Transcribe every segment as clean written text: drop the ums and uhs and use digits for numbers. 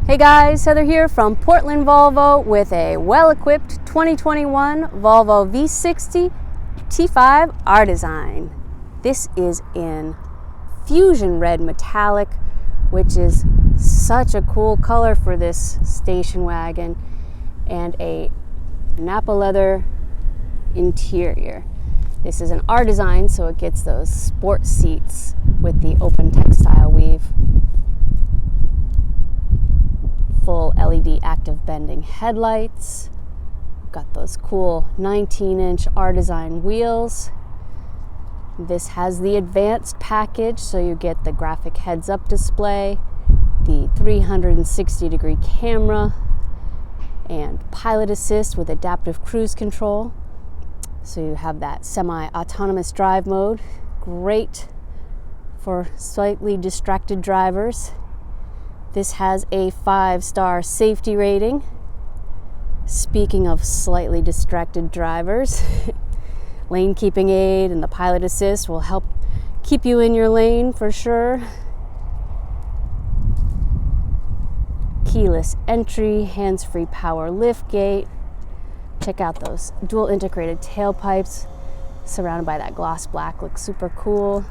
Hey guys, Heather here from Portland Volvo with a well-equipped 2021 Volvo V60 T5 R Design. This is in fusion red metallic, which is such a cool color for this station wagon, and a Napa leather interior. This is an R Design, so it gets those sport seats with the open textile weave. Full LED active bending headlights. Got those cool 19-inch R Design wheels. This has the advanced package, so you get the graphic heads-up display, the 360-degree camera, and pilot assist with adaptive cruise control. So you have that semi-autonomous drive mode. Great for slightly distracted drivers. This has a 5-star safety rating. Speaking of slightly distracted drivers, lane keeping aid and the pilot assist will help keep you in your lane for sure. Keyless entry, hands-free power liftgate. Check out those dual integrated tailpipes surrounded by that gloss black. Looks super cool.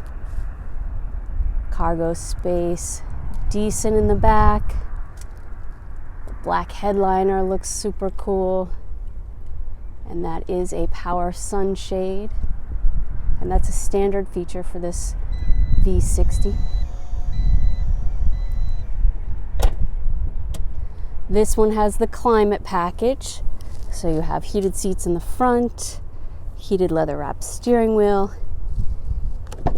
Cargo space. Decent in the back. The black headliner looks super cool, and that is a power sunshade, and that's a standard feature for this V60. This one has the climate package, so you have heated seats in the front, heated leather wrapped steering wheel,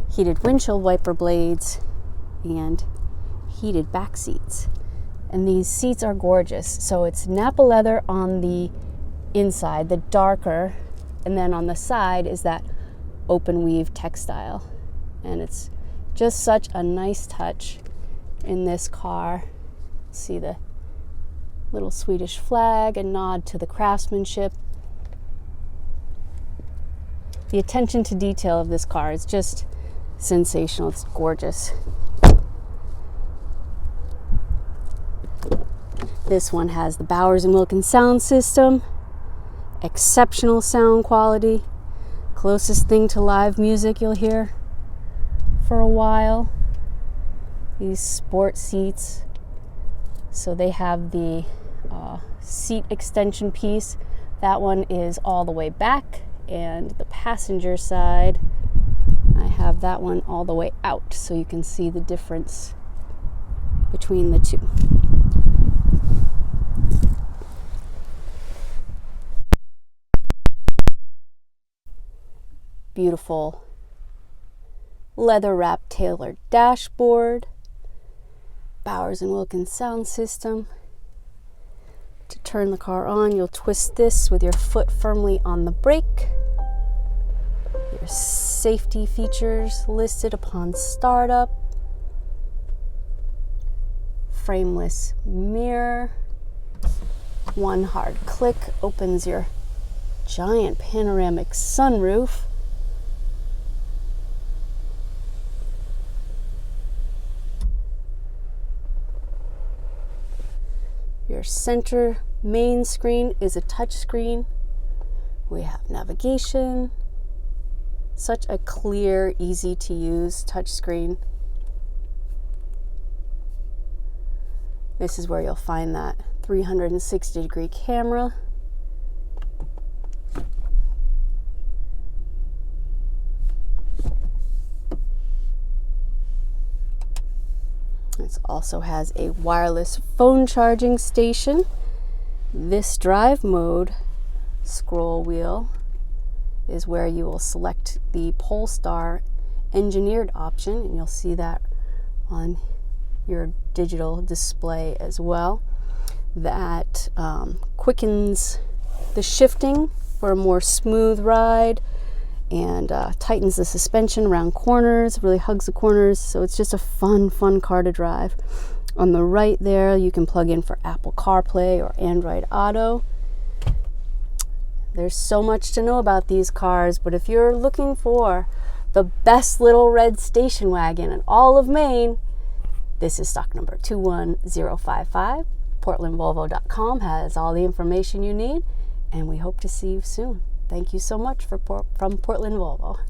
heated windshield wiper blades, and heated back seats. And these seats are gorgeous. So it's Napa leather on the inside, the darker, and then on the side is that open weave textile. And it's just such a nice touch in this car. See the little Swedish flag, a nod to the craftsmanship. The attention to detail of this car is just sensational. It's gorgeous. This one has the Bowers & Wilkins sound system, exceptional sound quality, closest thing to live music you'll hear for a while. These sport seats, so they have the seat extension piece. That one is all the way back, and the passenger side, I have that one all the way out, so you can see the difference between the two. Beautiful leather wrapped tailored dashboard, Bowers & Wilkins sound system. To turn the car on, you'll twist this with your foot firmly on the brake. Your safety features listed upon startup. Frameless mirror. One hard click opens your giant panoramic sunroof. Your center main screen is a touch screen. We have navigation. Such a clear, easy to use touch screen. This is where you'll find that 360-degree camera. It also has a wireless phone charging station. This drive mode scroll wheel is where you will select the Polestar engineered option, and you'll see that on your digital display as well. That quickens the shifting for a more smooth ride, and tightens the suspension around corners, really hugs the corners, so it's just a fun car to drive. On the right there, you can plug in for Apple CarPlay or Android Auto. There's so much to know about these cars, but if you're looking for the best little red station wagon in all of Maine, this is stock number 21055. PortlandVolvo.com has all the information you need, and we hope to see you soon. Thank you so much from Portland Volvo.